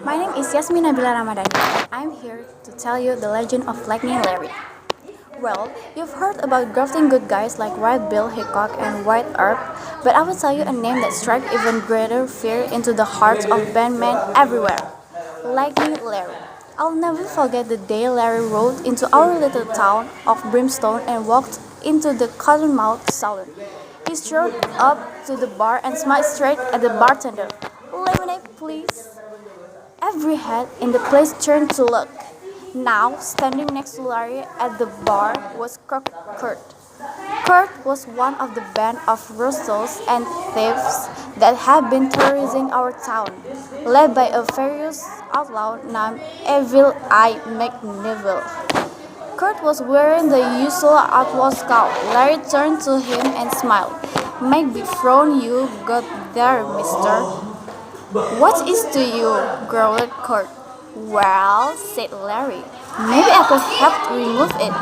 My name is Yasmin Ramadhani. I'm here to tell you the legend of Lightning Larry. Well, you've heard about grafting good guys like White Bill Hickok and White Earp, but I will tell you a name that strikes even greater fear into the hearts of bandmen everywhere. Lightning Larry. I'll never forget the day Larry rode into our little town of Brimstone and walked into the Cottonmouth Saloon. He strode up to the bar and smiled straight at the bartender. Lemonade, please. Every head in the place turned to look. Now, standing next to Larry at the bar was Kurt. Kurt was one of the band of rustlers and thieves that had been terrorizing our town, led by a furious outlaw named Evil Eye McNeville. Kurt was wearing the usual outlaw scowl. Larry turned to him and smiled. "Make be frown you got there, mister." "What is to you?" growled Kurt. "Well," said Larry, "maybe I could help remove it."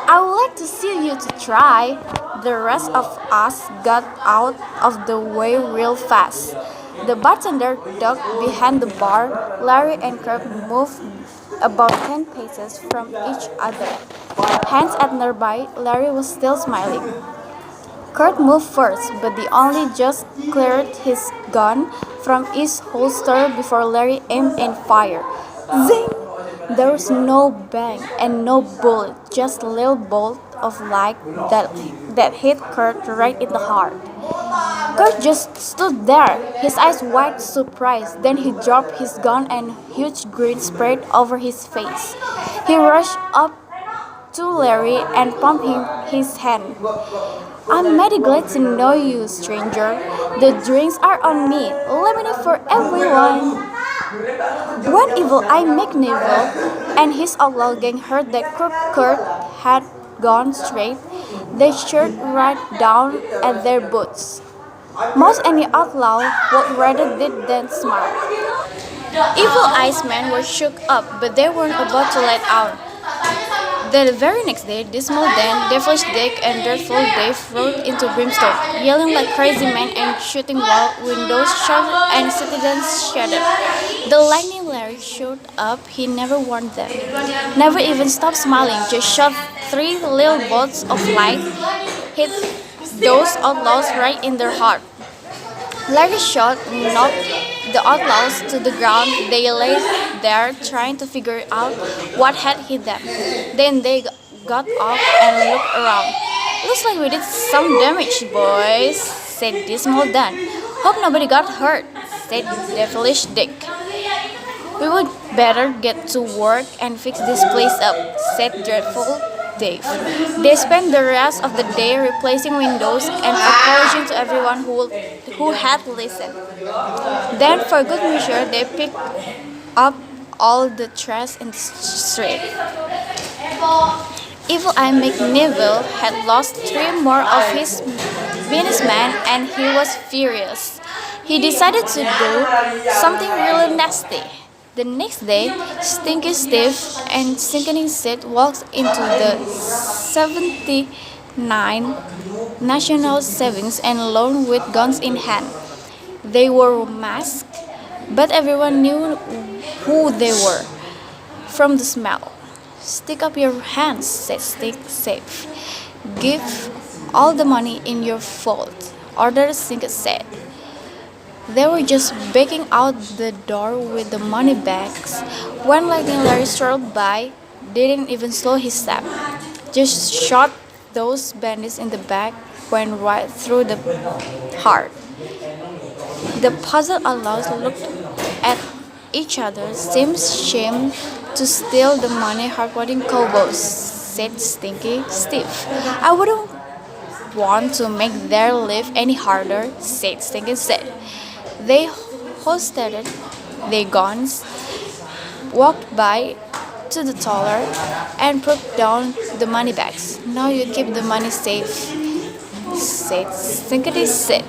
"I would like to see you to try." The rest of us got out of the way real fast. The bartender ducked behind the bar. Larry and Kurt moved about 10 paces from each other. Hands at nearby, Larry was still smiling. Kurt moved first, but he only just cleared his gun from its holster before Larry aimed and fired. Zing! There was no bang and no bullet, just a little bolt of light that hit Kurt right in the heart. Kurt just stood there, his eyes wide surprised. Then he dropped his gun and a huge grin spread over his face. He rushed up to Larry and pumped him his hand. "I'm mighty glad to know you, stranger. The drinks are on me. Lemonade for everyone." When Evil Eye McNeville and his outlaw gang heard that Kurt had gone straight, they stared right down at their boots. Most any outlaw would rather did than smile. Evil Eye's men were shook up, but they weren't about to let out. The very next day, Dismal Dan, Devilish Dick, and Dreadful Dave rode into Brimstone, yelling like crazy men and shooting while windows shattered and citizens shattered. The Lightning Larry showed up. He never warned them, never even stopped smiling, just shot 3 little bolts of light, hit those outlaws right in their heart. Larry's shot knocked the outlaws to the ground. They lay there trying to figure out what had hit them. Then they got up and looked around. "Looks like we did some damage, boys," said Dismal Dan. "Hope nobody got hurt," said Devilish Dick. "We would better get to work and fix this place up," said Dreadful Dave. They spent the rest of the day replacing windows and apologizing to everyone who had listened. Then, for good measure, they picked up all the trash in the street. Evil Eye McNeville had lost 3 more of his businessmen and he was furious. He decided to do something really nasty. The next day, Stinky Steve and Stinking Sid walked into the 79 National Savings and Loan with guns in hand. They wore masks, but everyone knew who they were from the smell. "Stick up your hands," said Stick Safe. "Give all the money in your vault," ordered Stinky said. They were just backing out the door with the money bags when Lightning Larry strolled by. Didn't even slow his step, just shot those bandits in the back, went right through the heart. The puzzled outlaws looked at each other. "Seems shame to steal the money, hardworking cowboys," said Stinky Steve. "I wouldn't want to make their life any harder," said Stinky Sid. They holstered their guns, walked by to the teller, and put down the money bags. "Now you keep the money safe," said Stinky Sid.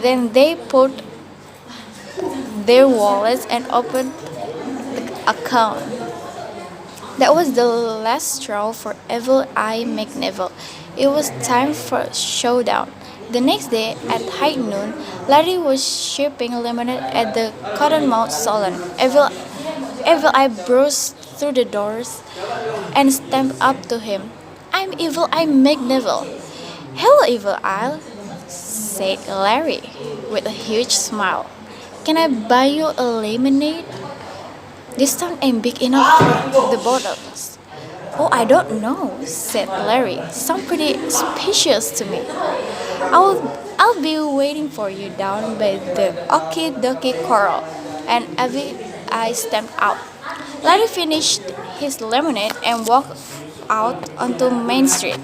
Then they put their wallets and opened the account. That was the last straw for Evil Eye McNeville. It was time for a showdown. The next day, at high noon, Larry was shipping lemonade at the Cottonmouth Salon. Evil Eye burst through the doors and stamped up to him. I'm Evil Eye McNeville. Hello, Evil Eye, said Larry with a huge smile. Can I buy you a lemonade? This town ain't big enough for the both of us. Oh, I don't know, said Larry. Sound pretty suspicious to me. I'll be waiting for you down by the Okie Dokie Coral. And Abby I stepped out. Larry finished his lemonade and walked out onto Main Street.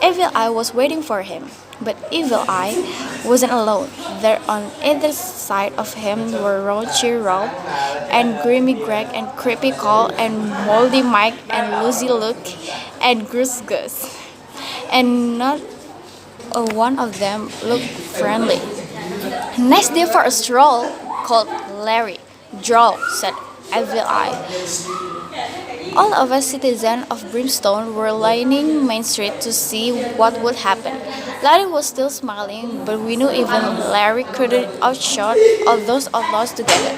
Evil Eye was waiting for him. But Evil Eye wasn't alone. There on either side of him were Raunchy Rob and Grimy Greg and Creepy Cole and Moldy Mike and Lucy Luke and Goose Gus. And not a one of them looked friendly. Nice day for a stroll, called Larry. Draw, said Evil Eye. All of us citizens of Brimstone were lining Main Street to see what would happen. Larry was still smiling, but we knew even Larry couldn't outshot all those outlaws together.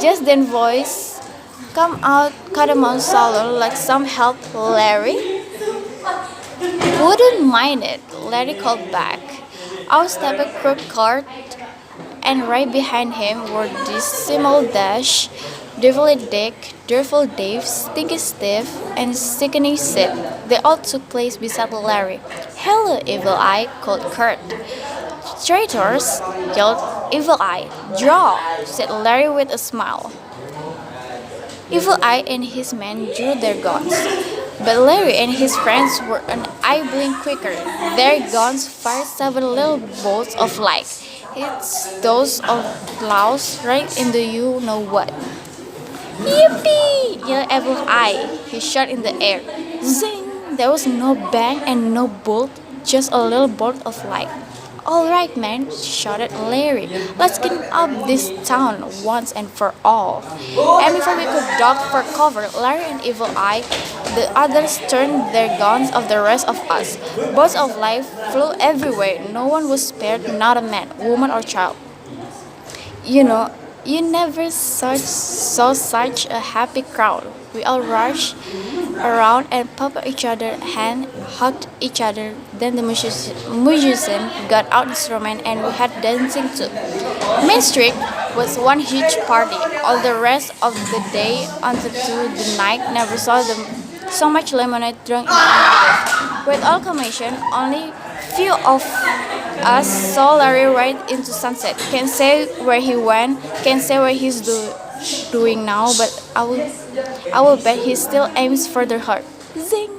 Just then voice come out Cardamom Salon like some help, Larry. Wouldn't mind it, Larry called back. Out stepped a crook cart, and right behind him were Decimal Dash, Devil Dick, Devil Dave, Stinky Steve, and Sickening Sid. They all took place beside Larry. Hello, Evil Eye, called Kurt. Traitors, yelled Evil Eye. Draw, said Larry with a smile. Evil Eye and his men drew their guns. But Larry and his friends were an eye blink quicker. Their guns fired 7 little bolts of light. It's those outlaws right into you know what. Yippee! Yelled Evil Eye. He shot in the air. Zing! There was no bang and no bolt, just a little bolt of light. All right, man, shouted Larry. Let's clean up this town once and for all. And before we could duck for cover, Larry and Evil Eye, the others turned their guns on the rest of us. Bolts of light flew everywhere. No one was spared, not a man, woman, or child. You know, you never saw such a happy crowd. We all rushed around and pumped each other's hand, hugged each other. Then the musician got out instrument and we had dancing too. Main Street was one huge party. All the rest of the day until the night never saw so much lemonade drunk in August. With all commotion, only few of us saw Larry right into sunset. Can't say where he went, can't say what he's doing now, but I will bet he still aims for the heart. Zing!